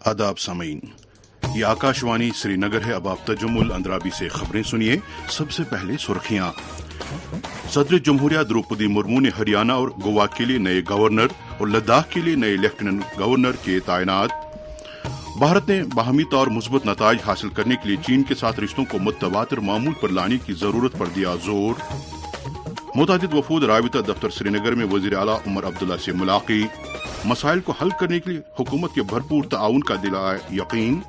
आदाब सामीन, ये आकाशवाणी श्रीनगर है। अब आप तजम्मुल अंद्राबी से खबरें सुनिए। सबसे पहले सुर्खियां। सदर जमहूरिया द्रौपदी मुर्मू ने हरियाणा और गोवा के लिए नए गवर्नर और लद्दाख के लिए नए लेफ्टिनेंट गवर्नर के तैनात। भारत ने बाहमी तौर मुस्बत नताइज हासिल करने के लिए चीन के साथ रिश्तों को मुतवातिर मामूल पर लाने की जरूरत पर दिया जोर। मुतादिद वफूद राबिता दफ्तर श्रीनगर में वजीर आला उमर अब्दुल्ला से मुलाकी। मसाइल को हल करने के लिए हुकूमत के भरपूर ताउन का दिलाया यकीन।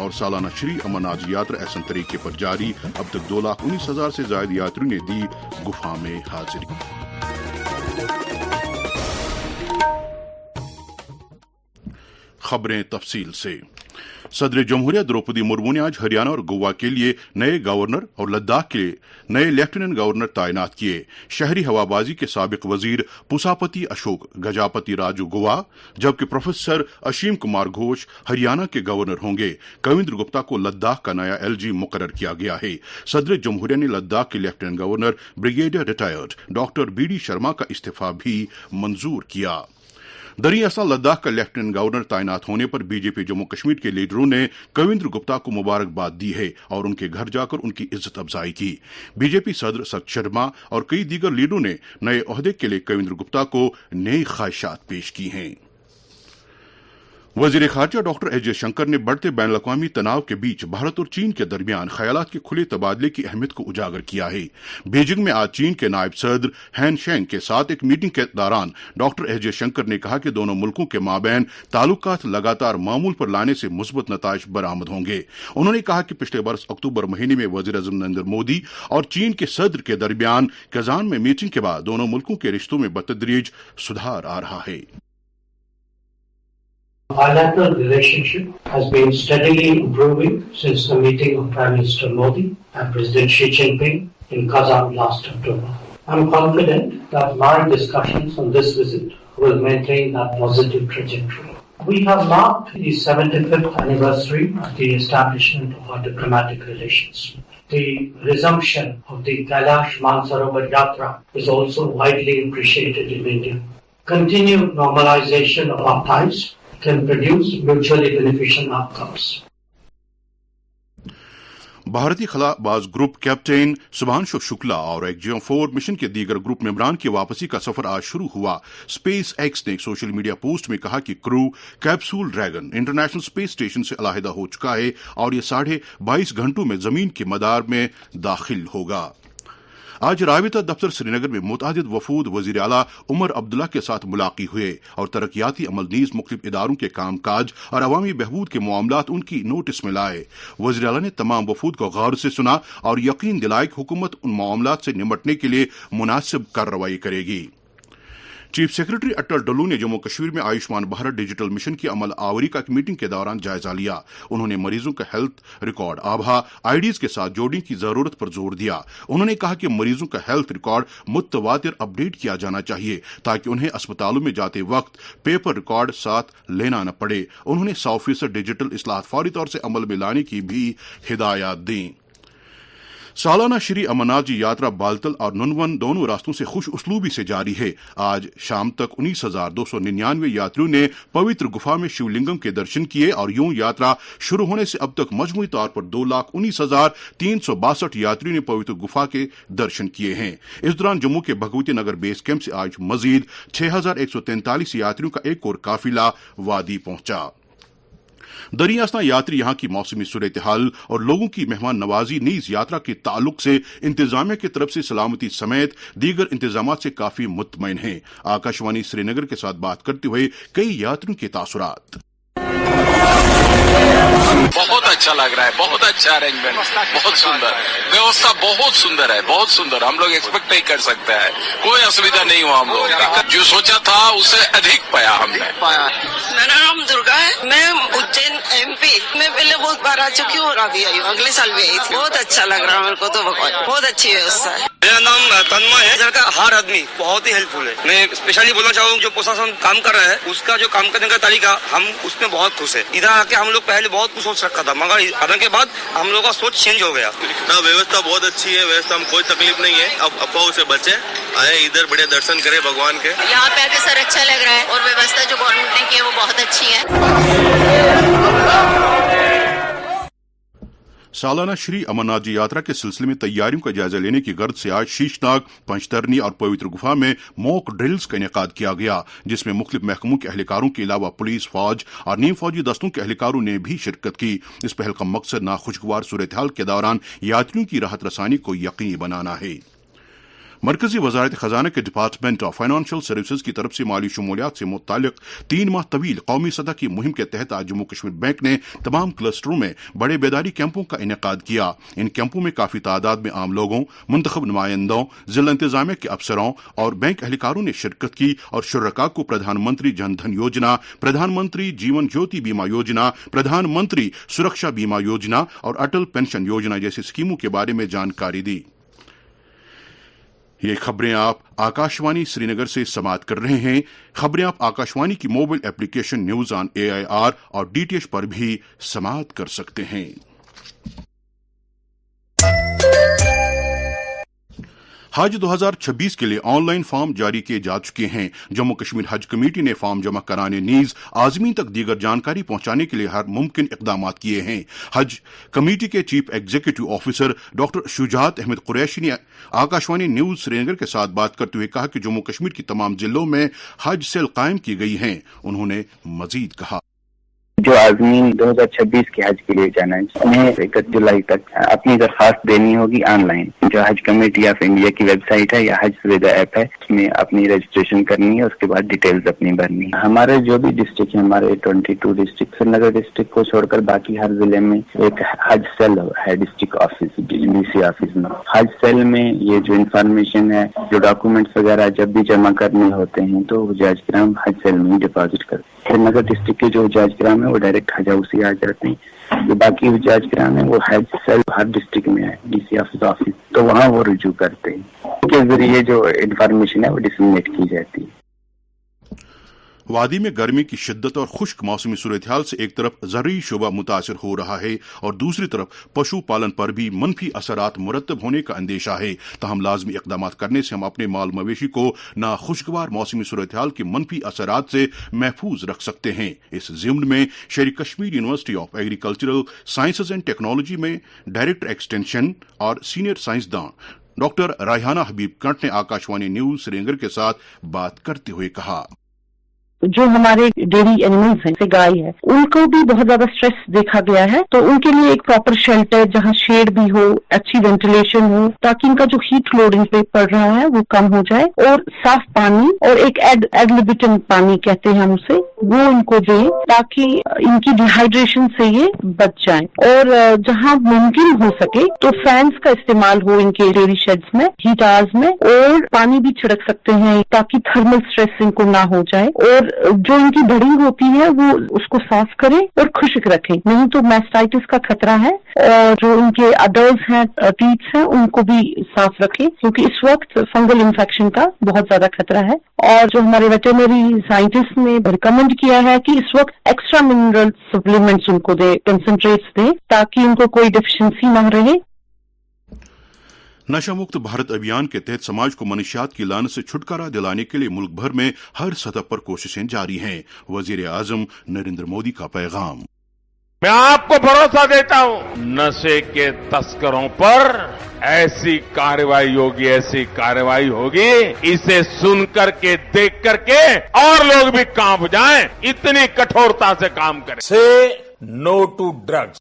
और सालाना श्री अमरनाथ यात्रा एहसन तरीके पर जारी। अब तक 2,19,000 से ज्यादा यात्रियों ने दी गुफा में हाजिरी। खबरें तफसील से। सदर जमहूरिया द्रौपदी मुर्मू ने आज हरियाणा और गोवा के लिए नए गवर्नर और लद्दाख के लिए नए लेफ्टिनेंट गवर्नर तैनात किए। शहरी हवाबाजी के साबिक वजीर पुसापति अशोक गजापति राजू गोवा, जबकि प्रोफेसर असीम कुमार घोष हरियाणा के गवर्नर होंगे। कविंद्र गुप्ता को लद्दाख का नया एलजी मुकर्रर किया गया है। सदर जमहूरिया ने लद्दाख के lieutenant governor brigadier retired doctor BD Sharma का इस्तीफा भी मंजूर किया। दरअसल लद्दाख का लेफ्टिनेंट गवर्नर तैनात होने पर बीजेपी जम्मू कश्मीर के लीडरों ने कविंद्र गुप्ता को मुबारकबाद दी है और उनके घर जाकर उनकी इज्जत अफजाई की। बीजेपी सदर सत शर्मा और कई दीगर लीडरों ने नए ओहदे के लिए कविंद्र गुप्ता को नई ख्वाहिशात पेश की हैं। वजीर खारजा डॉक्टर एस जयशंकर ने बढ़ते बैन अवी तनाव के बीच भारत और चीन के दरमियान ख्यालात के खुले तबादले की अहमियत को उजागर किया है। बीजिंग में आज चीन के नायब सदर हैन शेंग के साथ एक मीटिंग के दौरान डॉक्टर एस जयशंकर ने कहा कि दोनों मुल्कों के माबैन ताल्लुकात लगातार मामूल पर लाने से मुस्बत नताइज बरामद होंगे। उन्होंने कहा कि पिछले वर्ष अक्टूबर महीने में वजीर आज़म नरेंद्र मोदी और चीन के सदर के दरमियान कजान में मीटिंग के बाद दोनों मुल्कों के रिश्तों में बतदरीज सुधार आ रहा है। Bilateral relationship has been steadily improving since the meeting of Prime Minister Modi and President Xi Jinping in Kazan last October. I am confident that my discussions on this visit will maintain that positive trajectory. We have marked the 75th anniversary of the establishment of our diplomatic relations. The resumption of the Kailash Mansarovar Yatra is also widely appreciated in India. Continued normalization of our ties can produce mutually beneficial outcomes. भारतीय खलाबाज group captain Shubhanshu Shukla और axiom 4 mission के दीगर group मेंबरान की वापसी का सफर आज शुरू हुआ। स्पेस एक्स ने एक सोशल मीडिया पोस्ट में कहा कि crew capsule dragon international space station से अलहदा हो चुका है और ये 22.5 घंटों में जमीन के मदार में दाखिल होगा। आज राबिता दफ्तर श्रीनगर में मुतादिद वफूद वजीर आला उमर अब्दुल्ला के साथ मुलाकी हुए और तरक्याती अमल नीज मुख्तलिफ इदारों के कामकाज और अवामी बहबूद के मामलात उनकी नोटिस में लाए। वजीर आला ने तमाम वफूद को गौर से सुना और यकीन दिलाया कि हुकूमत उन मामलात से निपटने के लिए मुनासिब कार्रवाई करेगी। चीफ सेक्रेटरी अटल डल्लू ने जम्मू कश्मीर में आयुष्मान भारत डिजिटल मिशन की अमल आवरी का मीटिंग के दौरान जायजा लिया। उन्होंने मरीजों का हेल्थ रिकॉर्ड आभा आईडीज के साथ जोड़ने की जरूरत पर जोर दिया। उन्होंने कहा कि मरीजों का हेल्थ रिकॉर्ड मुतवातिर अपडेट किया जाना चाहिए ताकि उन्हें अस्पतालों में जाते वक्त पेपर रिकॉर्ड साथ लेना न पड़े। उन्होंने 100% डिजिटल इस्लाहत फौरी तौर से अमल में लाने की भी हिदायत दी। सालाना श्री अमरनाथ यात्रा बालतल और नुनवन दोनों रास्तों से खुश उसलूबी से जारी है। आज शाम तक 19,299 यात्रियों ने पवित्र गुफा में शिवलिंगम के दर्शन किए और यूं यात्रा शुरू होने से अब तक मजमूई तौर पर 2,19,362 यात्रियों ने पवित्र गुफा के दर्शन किए हैं। इस दौरान जम्मू के भगवती नगर बेस कैंप से आज मजीद 6,143 यात्रियों का एक और काफिला वादी पहुंचा। दरियास्ता यात्री यहाँ की मौसमी सूरत हाल और लोगों की मेहमान नवाजी नीज यात्रा के ताल्लुक से इंतजामिया की तरफ से सलामती समेत दीगर इंतजामात से काफी मुतमईन हैं। आकाशवाणी श्रीनगर के साथ बात करते हुए कई यात्रियों के तासुरात। बहुत अच्छा लग रहा है, बहुत अच्छा अरेंजमेंट, बहुत सुंदर व्यवस्था, बहुत सुंदर है, बहुत सुंदर। हम लोग एक्सपेक्ट नहीं कर सकते हैं, कोई असुविधा नहीं हुआ। हम लोग जो सोचा था उससे अधिक पाया हमने। मेरा नाम दुर्गा है, मैं उज्जैन MP میں پہلے بہت بار آ چکی ہوں اور ابھی آئی ہوں, اگلے سال بھی آئی تھی. بہت اچھا لگ رہا ہے میرے کو تو, بہت اچھی ویوستھا ہے. میرا نام تنمہ ہے. ادھر کا ہر آدمی بہت ہی ہیلپ فل ہے. میں اسپیشلی بولنا چاہوں گا جو پرشاسن کام کر رہا ہے اس کا جو کام کرنے کا طریقہ, ہم اس میں بہت خوش ہیں. ادھر آ کے ہم لوگ پہلے بہت کچھ سوچ رکھا تھا, مگر آنے کے بعد ہم لوگوں کا سوچ چینج ہو گیا. ویوستھا بہت اچھی ہے, ویوستھا میں کوئی تکلیف نہیں ہے. اب افواہوں سے بچے, آئے ادھر بڑے درشن کرے بھگوان کے. یہاں پہ آ کے سر اچھا لگ رہا ہے, اور ویوستھا جو گورنمنٹ نے کی ہے وہ بہت اچھی ہے. سالانہ شری امرناتھ جی یاترا کے سلسلے میں تیاریوں کا جائزہ لینے کی غرض سے آج شیش ناگ, پنچترنی اور پوتر گفا میں موک ڈرلز کا انعقاد کیا گیا, جس میں مختلف محکموں کے اہلکاروں کے علاوہ پولیس, فوج اور نیم فوجی دستوں کے اہلکاروں نے بھی شرکت کی. اس پہل کا مقصد ناخوشگوار صورتحال کے دوران یاتریوں کی راحت رسانی کو یقینی بنانا ہے. مرکزی وزارت خزانہ کے ڈپارٹمنٹ آف فائنانشل سروسز کی طرف سے مالی شمولیات سے متعلق 3 ماہ طویل قومی سطح کی مہم کے تحت آج جموں کشمیر بینک نے تمام کلسٹروں میں بڑے بیداری کیمپوں کا انعقاد کیا. ان کیمپوں میں کافی تعداد میں عام لوگوں, منتخب نمائندوں, ضلع انتظامیہ کے افسروں اور بینک اہلکاروں نے شرکت کی اور شرکاء کو پردھان منتری جن دھن یوجنا, پردھان منتری جیون جیوتی بیمہ یوجنا, پردھان منتری سرکشا بیمہ یوجنا اور اٹل پینشن یوجنا جیسی اسکیموں کے بارے میں جانکاری دی. یہ خبریں آپ آکاشوانی سری نگر سے سماعت کر رہے ہیں. خبریں آپ آکاشوانی کی mobile application news on AIR اور DTH پر بھی سماعت کر سکتے ہیں. حج 2026 کے لیے آن لائن فارم جاری کیے جا چکے ہیں. جموں کشمیر حج کمیٹی نے فارم جمع کرانے نیز عازمین تک دیگر جانکاری پہنچانے کے لیے ہر ممکن اقدامات کیے ہیں. حج کمیٹی کے چیف ایگزیکٹو آفیسر ڈاکٹر شجاعت احمد قریشی نے آکاشوانی نیوز سری نگر کے ساتھ بات کرتے ہوئے کہا کہ جموں کشمیر کی تمام ضلعوں میں حج سیل قائم کی گئی ہیں. انہوں نے مزید کہا جو عازمین 2026 کے حج کے لیے جانا ہے انہیں 31 جولائی تک اپنی درخواست دینی ہوگی آن لائن. جو حج کمیٹی آف انڈیا کی ویب سائٹ ہے یا حج سویدھا ایپ ہے, اس میں اپنی رجسٹریشن کرنی ہے, اس کے بعد ڈیٹیلز اپنی بھرنی ہے. ہمارے جو بھی ڈسٹرکٹ ہیں, ہمارے 22 ڈسٹرکٹ, سری نگر ڈسٹرکٹ کو چھوڑ کر باقی ہر ضلع میں ایک حج سیل ہے ڈسٹرکٹ آفس DC آفس میں. حج سیل میں یہ جو انفارمیشن ہے, جو ڈاکومنٹس وغیرہ جب بھی جمع کرنے ہوتے ہیں تو حجاج کرام حج سیل میں ڈپازٹ کرتے ہیں. سری نگر ڈسٹرکٹ کے جو حجاج کرام ہے وہ ڈائریکٹ حج ہاؤس سے آ جاتے ہیں. جو باقی حجاج کرام ہیں وہ حج سیل ہر ڈسٹرکٹ میں ہے, DC آفس, تو وہاں وہ رجوع کرتے ہیں. ان کے ذریعے جو انفارمیشن ہے وہ ڈسمنیٹ کی جاتی ہے. وادی میں گرمی کی شدت اور خشک موسمی صورتحال سے ایک طرف زرعی شعبہ متاثر ہو رہا ہے اور دوسری طرف پشو پالن پر بھی منفی اثرات مرتب ہونے کا اندیشہ ہے. تاہم لازمی اقدامات کرنے سے ہم اپنے مال مویشی کو ناخوشگوار موسمی صورتحال کے منفی اثرات سے محفوظ رکھ سکتے ہیں. اس ضمن میں Sher-e Kashmir university of agricultural sciences and technology میں ڈائریکٹر ایکسٹینشن اور سینئر سائنسداں ڈاکٹر رائحانہ حبیب کنٹ نے آکاشوانی نیوز سری نگر کے ساتھ بات کرتے ہوئے کہا جو ہمارے ڈیری اینیملز ہیں, گائے ہے, ان کو بھی بہت زیادہ سٹریس دیکھا گیا ہے. تو ان کے لیے ایک پراپر شیلٹر جہاں شیڈ بھی ہو, اچھی وینٹیلیشن ہو, تاکہ ان کا جو ہیٹ لوڈنگ پہ پڑ رہا ہے وہ کم ہو جائے, اور صاف پانی اور ایک ایڈ لبیٹن پانی کہتے ہیں ہم اسے, وہ ان کو دیں تاکہ ان کی ڈیہائیڈریشن سے یہ بچ جائیں. اور جہاں ممکن ہو سکے تو فینس کا استعمال ہو ان کے ڈیری شیڈز میں, ہیٹرز میں, اور پانی بھی چھڑک سکتے ہیں تاکہ تھرمل اسٹریس ان کو نہ ہو جائے. اور جو ان کی بڑھنگ ہوتی ہے وہ اس کو صاف کریں اور خشک رکھیں, نہیں تو میسٹائٹس کا خطرہ ہے. اور جو ان کے ادرز ہیں, ٹیتس ہیں, ان کو بھی صاف رکھیں کیونکہ اس وقت فنگل انفیکشن کا بہت زیادہ خطرہ ہے. اور جو ہمارے ویٹرنری سائنٹسٹ نے ریکمینڈ کیا ہے کہ اس وقت ایکسٹرا منرل سپلیمنٹس ان کو دیں, کنسنٹریٹس دیں, تاکہ ان کو کوئی ڈیفیشنسی نہ رہے. نشہ مکت بھارت ابھیان کے تحت سماج کو منشیات کی لعنت سے چھٹکارا دلانے کے لیے ملک بھر میں ہر سطح پر کوششیں جاری ہیں. وزیر اعظم نریندر مودی کا پیغام. میں آپ کو بھروسہ دیتا ہوں نشے کے تسکروں پر ایسی کارروائی ہوگی, اسے سن کر کے, دیکھ کر کے اور لوگ بھی کانپ جائیں, اتنی کٹھورتا سے کام کریں. سے نو ٹو ڈرگس.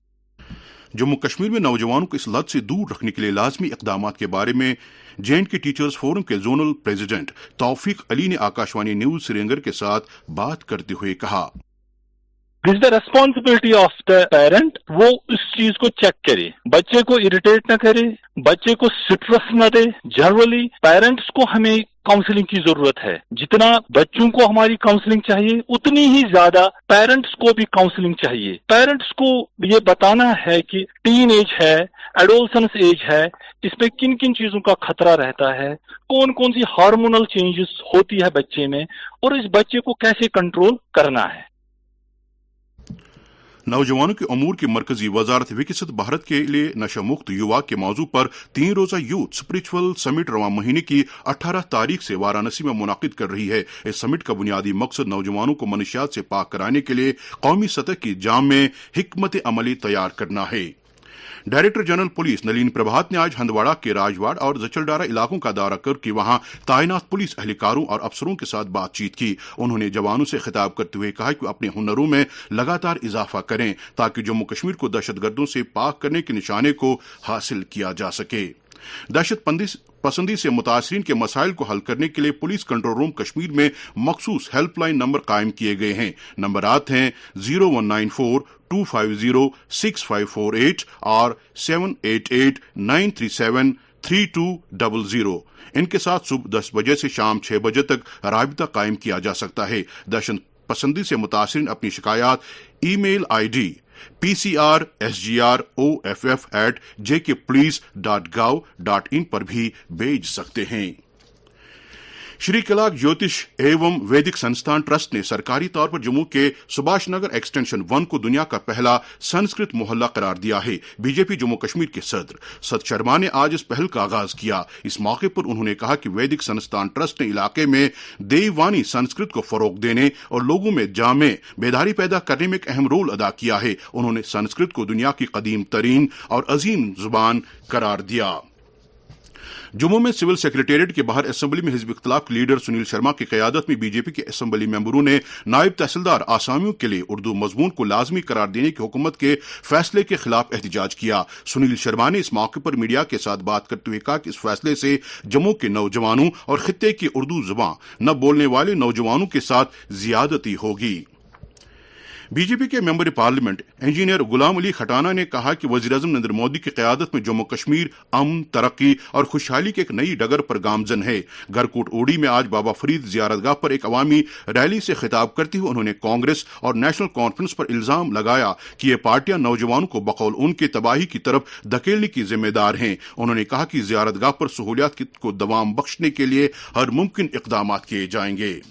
جموں کشمیر میں نوجوانوں کو اس لت سے دور رکھنے کے لیے لازمی اقدامات کے بارے میں JNK ٹیچرز فورم کے زونل پریزیڈنٹ توفیق علی نے آکاشوانی نیوز سری نگر کے ساتھ بات کرتے ہوئے کہا this the responsibility of the parent, वो उस चीज को चेक करे, बच्चे को इरिटेट ना करे, बच्चे को स्ट्रेस ना दे। जनरली पेरेंट्स को हमें काउंसलिंग की जरूरत है। जितना बच्चों को हमारी काउंसलिंग चाहिए उतनी ही ज्यादा पेरेंट्स को भी काउंसलिंग चाहिए। पेरेंट्स को ये बताना है कि टीन एज है, एडोलसेंस एज है, इसमें किन किन चीजों का खतरा रहता है, कौन कौन सी हार्मोनल चेंजेस होती है बच्चे में, और इस बच्चे को कैसे कंट्रोल करना है। नौजवानों के अमूर की मरकजी वजारत विकसित भारत के लिए नशा मुक्त युवा के मौजू पर 3 रोजा यूथ स्पिरिचुअल समिट रवां महीने की 18 तारीख से वाराणसी में मुनाकिद कर रही है। इस समिट का बुनियादी मकसद नौजवानों को मनशियात से पाक कराने के लिए कौमी सतह की जाम में हिकमत अमली तैयार करना है। डायरेक्टर जनरल पुलिस नलिन प्रभात ने आज हंदवाड़ा के राजवाड़ और जचलडारा इलाकों का दौरा करके वहां तैनात पुलिस एहलकारों और अफसरों के साथ बातचीत की। उन्होंने जवानों से खिताब करते हुए कहा कि अपने हुनरों में लगातार इजाफा करें ताकि जम्मू कश्मीर को दहशतगर्दों से पाक करने के निशाने को हासिल किया जा सके। दहशत पसंदी से मुतासरीन के मसाइल को हल करने के लिए पुलिस कंट्रोल रूम कश्मीर में मखसूस हेल्पलाइन नंबर कायम किए गए हैं। नंबरात हैं 0194-250-6548 और 788-937-3200। इनके साथ सुबह 10 बजे से शाम 6 बजे तक राबिता कायम किया जा सकता है। दहशत पसंदी से मुतासरीन अपनी शिकायत ईमेल आईडी pcrsgroff@jkpolice.gov.in पर भी भेज सकते हैं। श्री कलाक ज्योतिष एवं वैदिक संस्थान ट्रस्ट ने सरकारी तौर पर जम्मू के सुभाष नगर एक्सटेंशन 1 को दुनिया का पहला संस्कृत मोहल्ला करार दिया है। बीजेपी जम्मू कश्मीर के सदर सत शर्मा ने आज इस पहल का आगाज किया। इस मौके पर उन्होंने कहा कि वैदिक संस्थान ट्रस्ट ने इलाके में देववाणी संस्कृत को फरोग देने और लोगों में जामे बेदारी पैदा करने में एक अहम रोल अदा किया है। उन्होंने संस्कृत को दुनिया की कदीम तरीन और अजीम जुबान करार दिया। जम्मू में सिविल सेक्रेटेरिएट के बाहर असेंबली में हिजब इख्तिलाफ के लीडर सुनील शर्मा की क़यादत में बीजेपी के असेंबली मेंबरों ने नायब तहसीलदार आसामियों के लिए उर्दू मजमून को लाजमी करार देने की हुकूमत के फैसले के खिलाफ एहतजाज किया। सुनील शर्मा ने इस मौके पर मीडिया के साथ बात करते हुए कहा कि इस फैसले से जम्मू के नौजवानों और खित्ते की उर्दू जुबान न बोलने वाले नौजवानों के साथ ज्यादती होगी। बीजेपी के member parliament engineer Ghulam Ali Khatana ने कहा कि वज़ीर-ए-आज़म नरेंद्र मोदी की क़यादत में जम्मू कश्मीर अमन, तरक्की और खुशहाली के एक नई डगर पर गामजन है। गरकोट ओडी में आज बाबा फरीद ज़ियारतगाह पर एक अवामी रैली से खिताब करते हुए उन्होंने कांग्रेस और नेशनल कॉन्फ्रेंस पर इल्जाम लगाया कि ये पार्टियां नौजवानों को बकौल उनके तबाही की तरफ धकेलने की जिम्मेदार हैं। उन्होंने कहा कि ज़ियारतगाह पर सहूलियात को दवाम बख्शने के लिए हर मुमकिन इक़दाम किए जाएंगे।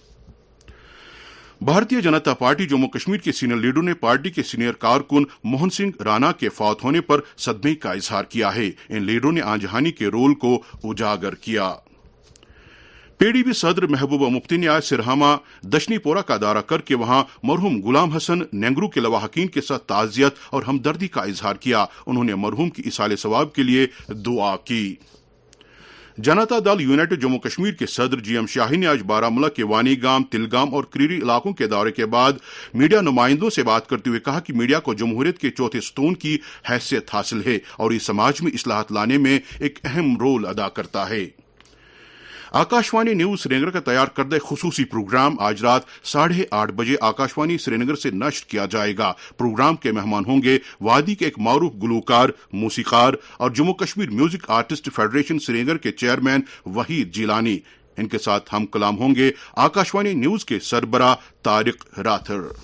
भारतीय जनता पार्टी जम्मू कश्मीर के सीनियर लीडरों ने पार्टी के सीनियर कारकुन मोहन सिंह राणा के फौत होने पर सदमे का इजहार किया है। इन लीडरों ने आंजहानी के रोल को उजागर किया। पीडीपी सदर महबूबा मुफ्ती ने आज सिरहामा दशनीपोरा का दौरा करके वहां मरहूम गुलाम हसन नेंगरू के लवाहकीन के साथ ताज़ियत और हमदर्दी का इजहार किया। उन्होंने मरहूम की इसाले सवाब के लिए दुआ की। जनता दल यूनाइटेड जम्मू कश्मीर के सदर जीएम शाही ने आज बारामूला के वानीगाम, तिलगाम और क्रीरी इलाकों के दौरे के बाद मीडिया नुमाइंदों से बात करते हुए कहा कि मीडिया को जमहूरियत के चौथे स्तून की हैसियत हासिल है और ये समाज में इस्लाहत लाने में एक अहम रोल अदा करता है। आकाशवाणी न्यूज श्रीनगर का तैयार करदा खुसूसी प्रोग्राम आज रात 8:30 बजे आकाशवाणी श्रीनगर से नश्र किया जाएगा। प्रोग्राम के मेहमान होंगे वादी के एक मारूफ गुलूकार, मूसीकार और Jammu Kashmir music artist federation Srinagar के चेयरमैन वहीद जिलानी। इनके साथ हम कलाम होंगे आकाशवाणी न्यूज के Sarbara Tariq Rather.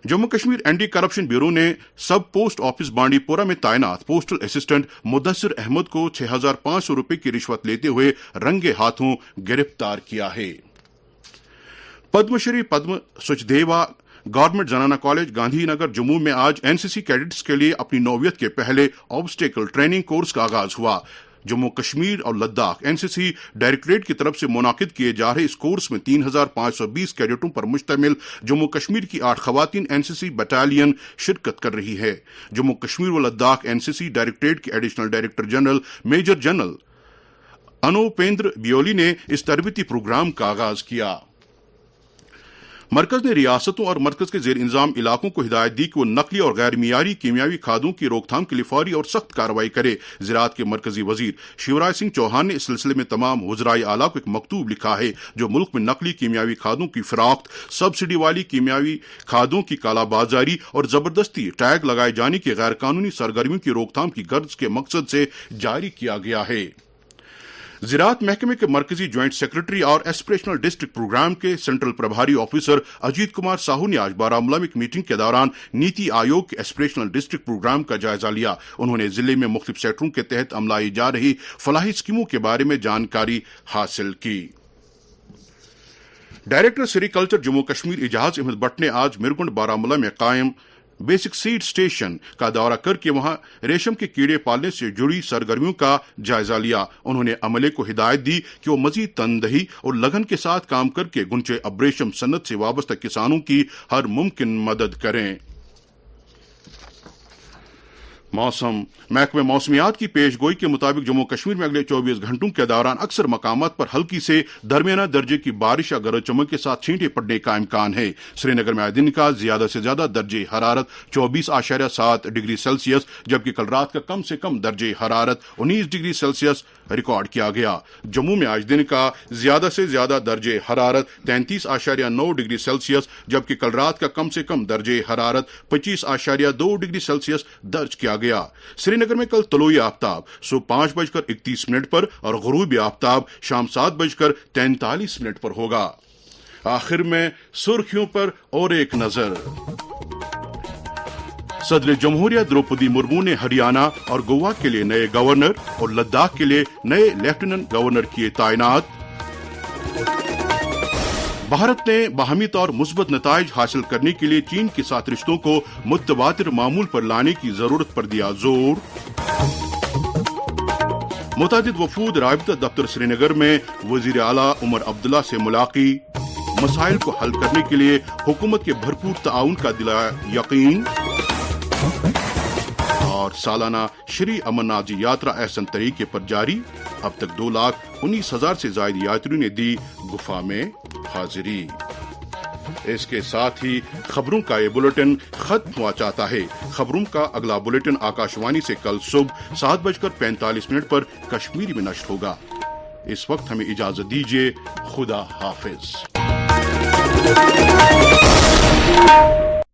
Jammu Kashmir anti corruption bureau ने सब पोस्ट ऑफिस बांडीपोरा में तैनात पोस्टल असिस्टेंट मुदस्सिर अहमद को 6,500 रुपए की रिश्वत लेते हुए रंगे हाथों गिरफ्तार किया है। पद्मश्री पद्म सचदेवा गवर्नमेंट जनाना कॉलेज गांधीनगर जम्मू में आज एनसीसी कैडेट्स के लिए अपनी नौवियत के पहले ऑब्स्टेकल ट्रेनिंग कोर्स का आगाज हुआ। जम्मू कश्मीर और लद्दाख एनसीसी डायरेक्टरेट की तरफ से मुनाकिद किए जा रहे इस कोर्स में 3,520 कैडेटों पर मुश्तमिल जम्मू कश्मीर की 8 खवातीन एनसीसी बटालियन शिरकत कर रही है। जम्मू कश्मीर व लद्दाख एनसीसी डायरेक्टरेट के additional director general major general Anupendra Biyoli ने इस तरबती प्रोग्राम का आगाज किया। मरकज ने रियासतों और मरकज के जेर इंतजाम इलाकों को हिदायत दी कि वो नकली और गैर मियारी कीमियावी खादों की रोकथाम के लिए फौरी और सख्त कार्रवाई करे। ज़राअत के मरकजी वजीर शिवराज सिंह चौहान ने इस सिलसिले में तमाम वज़राए आला को एक मकतूब लिखा है जो मुल्क में नकली कीमियावी खादों की फराख्त, सब्सिडी वाली कीमियावी खादों की कालाबाजारी और जबरदस्ती टैग लगाए जाने की गैर कानूनी सरगर्मियों की रोकथाम की गर्ज के मकसद से जारी किया गया है। ज़राअत महकमे के मरकजी ज्वाइंट सेक्रेटरी और एस्पिरेशनल डिस्ट्रिक्ट प्रोग्राम के सेंट्रल प्रभारी ऑफिसर अजीत कुमार साहू ने आज बारामूला में एक मीटिंग के दौरान नीति आयोग के एस्पिरेशनल डिस्ट्रिक्ट प्रोग्राम का जायजा लिया। उन्होंने जिले में मुख्तलिफ सेक्टरों के तहत अमलाई जा रही फलाही स्कीमों के बारे में जानकारी हासिल की। डायरेक्टर सेरिकल्चर जम्मू कश्मीर इजाज अहमद भट्ट ने आज मिरगुंड बारामूला में कायम बेसिक सीड स्टेशन का दौरा करके वहां रेशम के कीड़े पालने से जुड़ी सरगर्मियों का जायजा लिया। उन्होंने अमले को हिदायत दी कि वो मजीद तनदही और लगन के साथ काम करके गुंचे अब रेशम सन्नत से वाबस्ता किसानों की हर मुमकिन मदद करें। मौसम महकमे मौसमियात की पेशगोई के मुताबिक जम्मू कश्मीर में अगले 24 घंटों के दौरान अक्सर मकामात पर हल्की से दरमियाना दर्जे की बारिश या गरज चमक के साथ छींटे पड़ने का इम्कान है। श्रीनगर में आज दिन का ज्यादा से ज्यादा दर्जे हरारत 24.7 डिग्री सेल्सियस जबकि कल रात का कम से कम दर्जे हरारत 19 डिग्री सेल्सियस रिकॉर्ड किया गया। जम्मू में आज दिन का ज्यादा से ज्यादा दर्जे हरारत 33.9 डिग्री सेल्सियस जबकि कल रात का कम से कम दर्जे हरारत 25.2 डिग्री सेल्सियस दर्ज किया गया। श्रीनगर में कल तलोई आफ्ताब सुबह 5:31 पर और गुरूबी आफ्ताब शाम 7:43 पर होगा। आखिर में सुर्खियों पर और एक नजर। सदर जमहूरिया द्रौपदी मुर्मू ने हरियाणा और गोवा के लिए नए गवर्नर और लद्दाख के लिए नए लेफ्टिनेंट गवर्नर किए तैनात। भारत ने बाहमी तौर मुस्बत नताइज हासिल करने के लिए चीन के साथ रिश्तों को मुतवातिर मामूल पर लाने की जरूरत पर दिया जोर। मुतादिद वफूद राबिता दफ्तर श्रीनगर में वजीर आला उमर अब्दुल्ला से मुलाकात। मसाइल को हल करने के लिए हुकूमत के भरपूर ताउन का दिलाया यकीन। और सालाना श्री अमरनाथ जी यात्रा एहसन तरीके पर जारी। अब तक 2,19,000 से ज्यादा यात्रियों ने दी गुफा में हाजिरी। इसके साथ ही खबरों का ये बुलेटिन खत्म हुआ चाहता है। खबरों का अगला बुलेटिन आकाशवाणी से कल सुबह 7:45 पर कश्मीरी में नष्ट होगा। इस वक्त हमें इजाजत दीजिए। खुदा हाफिज।